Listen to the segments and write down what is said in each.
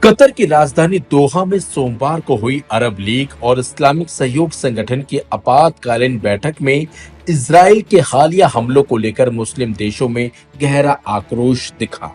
Qatar की राजधानी दोहा में सोमवार को हुई अरब लीग और इस्लामिक सहयोग संगठन की आपातकालीन बैठक में इजराइल के हालिया हमलों को लेकर मुस्लिम देशों में गहरा आक्रोश दिखा।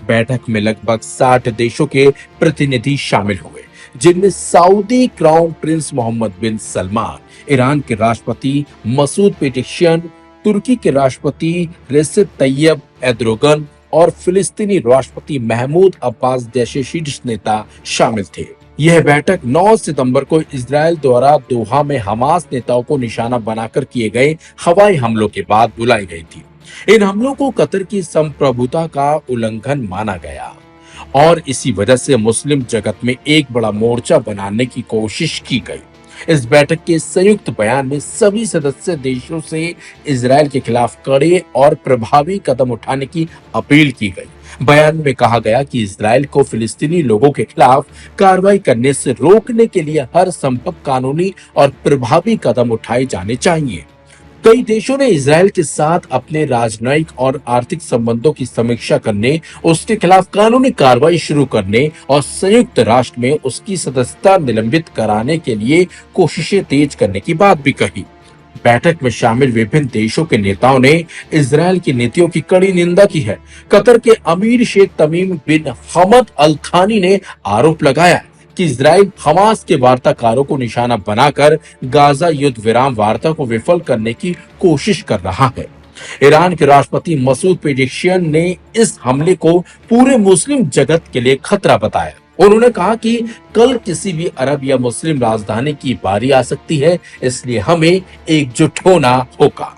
बैठक में लगभग 60 देशों के प्रतिनिधि शामिल हुए, जिनमें सऊदी क्राउन प्रिंस मोहम्मद बिन सलमान, ईरान के राष्ट्रपति मसूद पेजेश्कियान, तुर्की के राष्ट्रपति रेसिप तैयब एर्दोगन और फिलिस्तीनी राष्ट्रपति महमूद अब्बास जैसे शीर्ष नेता शामिल थे। यह बैठक 9 सितंबर को इजराइल द्वारा दोहा में हमास नेताओं को निशाना बनाकर किए गए हवाई हमलों के बाद बुलाई गई थी। इन हमलों को कतर की संप्रभुता का उल्लंघन माना गया और इसी वजह से मुस्लिम जगत में एक बड़ा मोर्चा बनाने की कोशिश की गई। इस बैठक के संयुक्त बयान में सभी सदस्य देशों से इजराइल के खिलाफ कड़े और प्रभावी कदम उठाने की अपील की गई। बयान में कहा गया कि इजराइल को फिलिस्तीनी लोगों के खिलाफ कार्रवाई करने से रोकने के लिए हर संभव कानूनी और प्रभावी कदम उठाए जाने चाहिए। कई देशों ने इजराइल के साथ अपने राजनयिक और आर्थिक संबंधों की समीक्षा करने, उसके खिलाफ कानूनी कार्रवाई शुरू करने और संयुक्त राष्ट्र में उसकी सदस्यता निलंबित कराने के लिए कोशिशें तेज करने की बात भी कही। बैठक में शामिल विभिन्न देशों के नेताओं ने इजराइल की नीतियों की कड़ी निंदा की है। कतर के अमीर शेख तमीम बिन हमद अल थानी ने आरोप लगाया कि इजराइल हमास के वार्ताकारों को निशाना बनाकर गाजा युद्ध विराम वार्ता को विफल करने की कोशिश कर रहा है। ईरान के राष्ट्रपति मसूद पेजेश्कियान ने इस हमले को पूरे मुस्लिम जगत के लिए खतरा बताया। उन्होंने कहा कि कल किसी भी अरब या मुस्लिम राजधानी की बारी आ सकती है, इसलिए हमें एकजुट होना होगा।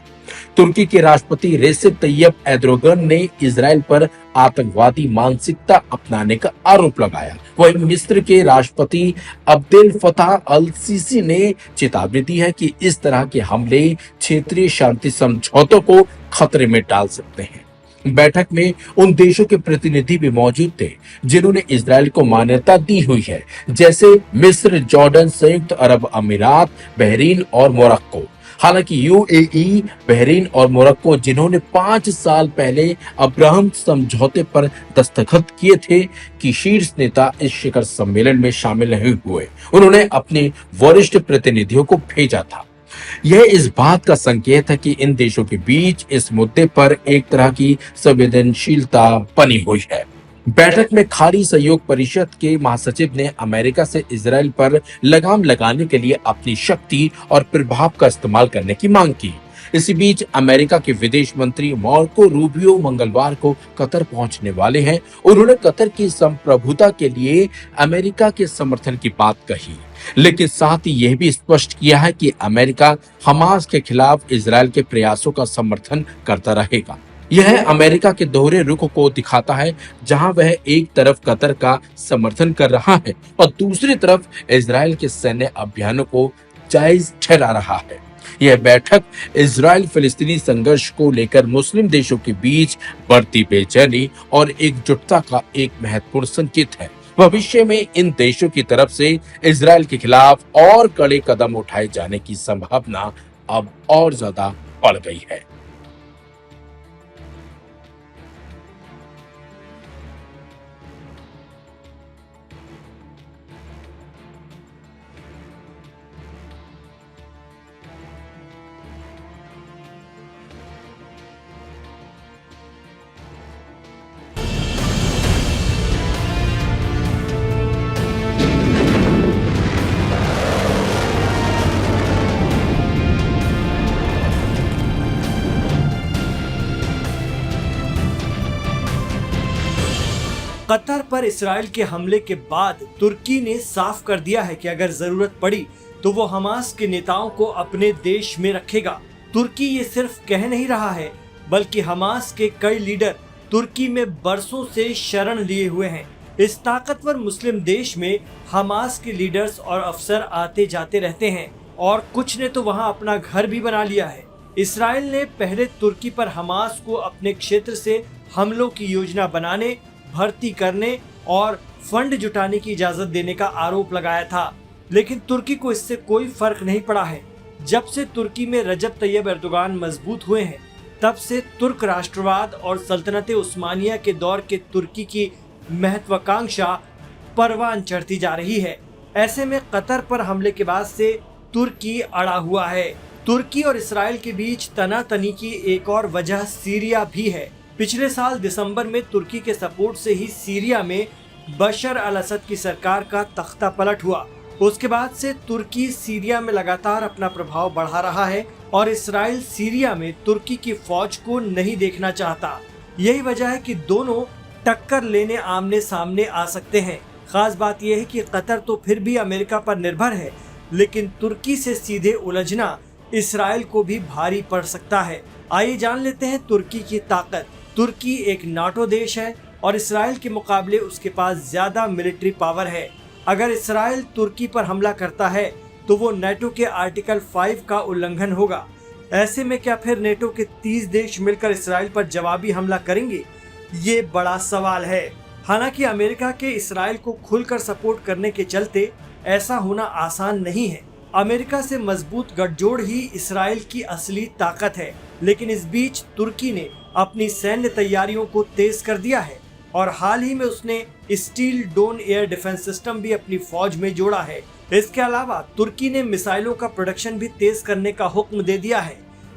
तुर्की के राष्ट्रपति रेसिप तैयब एर्दोगन ने इजराइल पर आतंकवादी मानसिकता अपनाने का आरोप लगाया। वहीं मिस्र के राष्ट्रपति अब्देल फताह अल सीसी ने चेतावनी दी है कि इस तरह के हमले क्षेत्रीय शांति समझौतों को खतरे में डाल सकते हैं। बैठक में उन देशों के प्रतिनिधि भी मौजूद थे जिन्होंने इजराइल को मान्यता दी हुई है, जैसे मिस्र, जॉर्डन, संयुक्त अरब अमीरात, बहरीन और मोरक्को। हालांकि यूएई, बहरीन और मोरक्को, जिन्होंने 5 साल पहले अब्राहम समझौते पर दस्तखत किए थे, कि शीर्ष नेता इस शिखर सम्मेलन में शामिल नहीं हुए। उन्होंने अपने वरिष्ठ प्रतिनिधियों को भेजा था। यह इस बात का संकेत है कि इन देशों के बीच इस मुद्दे पर एक तरह की संवेदनशीलता बनी हुई है। बैठक में खाड़ी सहयोग परिषद के महासचिव ने अमेरिका से इजराइल पर लगाम लगाने के लिए अपनी शक्ति और प्रभाव का इस्तेमाल करने की मांग की। इसी बीच अमेरिका के विदेश मंत्री मार्को रूबियो मंगलवार को कतर पहुंचने वाले हैं। उन्होंने कतर की संप्रभुता के लिए अमेरिका के समर्थन की बात कही, लेकिन साथ ही यह भी स्पष्ट किया है कि अमेरिका हमास के खिलाफ इजराइल के प्रयासों का समर्थन करता रहेगा। यह अमेरिका के दोहरे रुख को दिखाता है, जहां वह एक तरफ कतर का समर्थन कर रहा है और दूसरी तरफ इजराइल के सैन्य अभियानों को जायज ठहरा रहा है। यह बैठक इजराइल फिलिस्तीनी संघर्ष को लेकर मुस्लिम देशों के बीच बढ़ती बेचैनी और एकजुटता का एक महत्वपूर्ण संकेत है। भविष्य में इन देशों की तरफ से इजराइल के खिलाफ और कड़े कदम उठाए जाने की संभावना अब और ज्यादा बढ़ गई है। कतर पर इसराइल के हमले के बाद तुर्की ने साफ कर दिया है कि अगर जरूरत पड़ी तो वो हमास के नेताओं को अपने देश में रखेगा। तुर्की ये सिर्फ कह नहीं रहा है, बल्कि हमास के कई लीडर तुर्की में बरसों से शरण लिए हुए हैं। इस ताकतवर मुस्लिम देश में हमास के लीडर्स और अफसर आते जाते रहते हैं और कुछ ने तो वहां अपना घर भी बना लिया है। इसराइल ने पहले तुर्की पर हमास को अपने क्षेत्र से हमलों की योजना बनाने, भर्ती करने और फंड जुटाने की इजाजत देने का आरोप लगाया था, लेकिन तुर्की को इससे कोई फर्क नहीं पड़ा है। जब से तुर्की में रजब तैयब एर्दोगान मजबूत हुए हैं, तब से तुर्क राष्ट्रवाद और सल्तनत उस्मानिया के दौर के तुर्की की महत्वाकांक्षा परवान चढ़ती जा रही है। ऐसे में कतर पर हमले के बाद से तुर्की अड़ा हुआ है। तुर्की और इसराइल के बीच तनातनी की एक और वजह सीरिया भी है। पिछले साल दिसंबर में तुर्की के सपोर्ट से ही सीरिया में बशर अल असद की सरकार का तख्ता पलट हुआ। उसके बाद से तुर्की सीरिया में लगातार अपना प्रभाव बढ़ा रहा है और इसराइल सीरिया में तुर्की की फौज को नहीं देखना चाहता। यही वजह है कि दोनों टक्कर लेने आमने सामने आ सकते हैं। खास बात यह है कि कतर तो फिर भी अमेरिका पर निर्भर है, लेकिन तुर्की से सीधे उलझना इसराइल को भी भारी पड़ सकता है। आइए जान लेते हैं तुर्की की ताकत। तुर्की एक नाटो देश है और इसराइल के मुकाबले उसके पास ज्यादा मिलिट्री पावर है। अगर इसराइल तुर्की पर हमला करता है तो वो नेटो के आर्टिकल 5 का उल्लंघन होगा। ऐसे में क्या फिर नेटो के 30 देश मिलकर इसराइल पर जवाबी हमला करेंगे? ये बड़ा सवाल है। हालांकि अमेरिका के इसराइल को खुलकर सपोर्ट करने के चलते ऐसा होना आसान नहीं है। अमेरिका से मजबूत गठजोड़ ही इसराइल की असली ताकत है। लेकिन इस बीच तुर्की ने अपनी सैन्य तैयारियों को तेज कर दिया है और हाल ही में उसने steel dome air defence system भी अपनी फौज में जोड़ा है। इसके अलावा तुर्की ने मिसाइलों का प्रोडक्शन भी तेज करने का हुक्म दे दिया है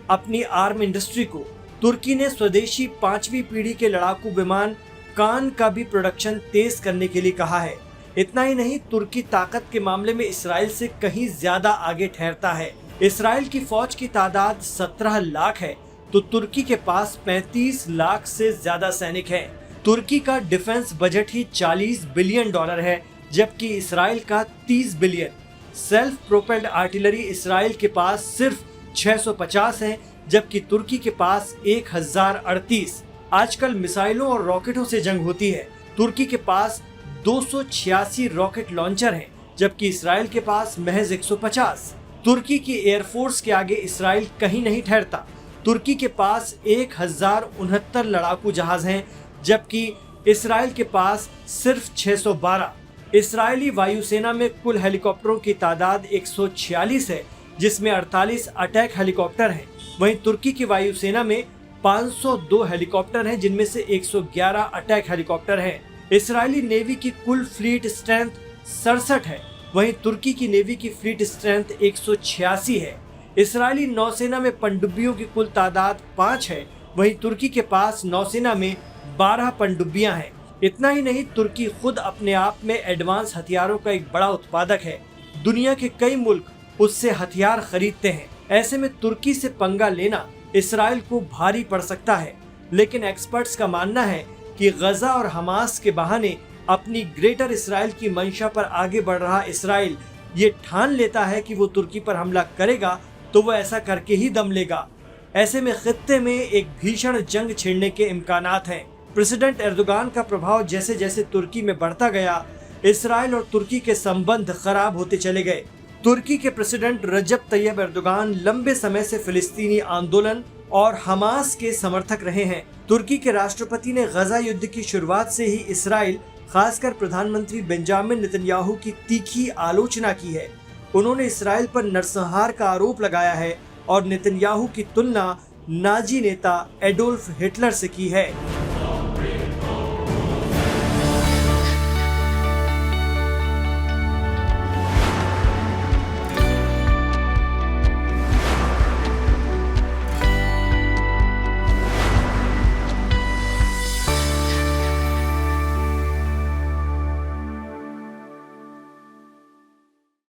अपनी आर्म इंडस्ट्री को। तुर्की ने स्वदेशी 5वीं पीढ़ी के लड़ाकू विमान कान का भी प्रोडक्शन तेज करने के लिए कहा है। इतना ही नहीं, तुर्की ताकत के मामले में इसराइल से कहीं ज्यादा आगे ठहरता है। इसराइल की फौज की तादाद 17 लाख है तो तुर्की के पास 35 लाख से ज्यादा सैनिक हैं। तुर्की का डिफेंस बजट ही $40 बिलियन है, जबकि इसराइल का 30 billion. Self propelled artillery Israel के पास सिर्फ 650 है, जबकि तुर्की के पास 1038। आजकल मिसाइलों और रॉकेटों से जंग होती है। तुर्की के पास 286 रॉकेट लॉन्चर हैं, जबकि इसराइल के पास महज 150। तुर्की की एयरफोर्स के आगे इसराइल कहीं नहीं ठहरता। तुर्की के पास 1069 लड़ाकू जहाज हैं, जबकि इसराइल के पास सिर्फ 612। इसराइली वायुसेना में कुल हेलीकॉप्टरों की तादाद 146 है, जिसमें 48 अटैक हेलीकॉप्टर हैं। वहीं तुर्की की वायुसेना में 502 हेलीकॉप्टर हैं, जिनमें से 111 अटैक हेलीकॉप्टर हैं। इसराइली नेवी की कुल फ्लीट स्ट्रेंथ 67 है, वहीं तुर्की की नेवी की फ्लीट स्ट्रेंथ 186 है। इसराइली नौसेना में पनडुब्बियों की कुल तादाद 5 है, वहीं तुर्की के पास नौसेना में 12 पनडुब्बियां हैं। इतना ही नहीं, तुर्की खुद अपने आप में एडवांस हथियारों का एक बड़ा उत्पादक है। दुनिया के कई मुल्क उससे हथियार खरीदते हैं। ऐसे में तुर्की से पंगा लेना इसराइल को भारी पड़ सकता है। लेकिन एक्सपर्ट्स का मानना है कि गजा और हमास के बहाने अपनी ग्रेटर इसराइल की मंशा पर आगे बढ़ रहा इसराइल ये ठान लेता है कि वो तुर्की पर हमला करेगा तो वो ऐसा करके ही दम लेगा। ऐसे में खित्ते में एक भीषण जंग छिड़ने के इम्कानात हैं। प्रेसिडेंट एर्दोगान का प्रभाव जैसे जैसे तुर्की में बढ़ता गया, इसराइल और तुर्की के संबंध खराब होते चले गए। तुर्की के प्रेसिडेंट रजब तैयब एर्दोगान लंबे समय से फिलिस्तीनी आंदोलन और हमास के समर्थक रहे हैं। तुर्की के राष्ट्रपति ने गजा युद्ध की शुरुआत से ही इसराइल, खासकर प्रधानमंत्री बेंजामिन नेतन्याहू की तीखी आलोचना की है। उन्होंने इसराइल पर नरसंहार का आरोप लगाया है और नेतन्याहू की तुलना नाजी नेता एडोल्फ हिटलर से की है।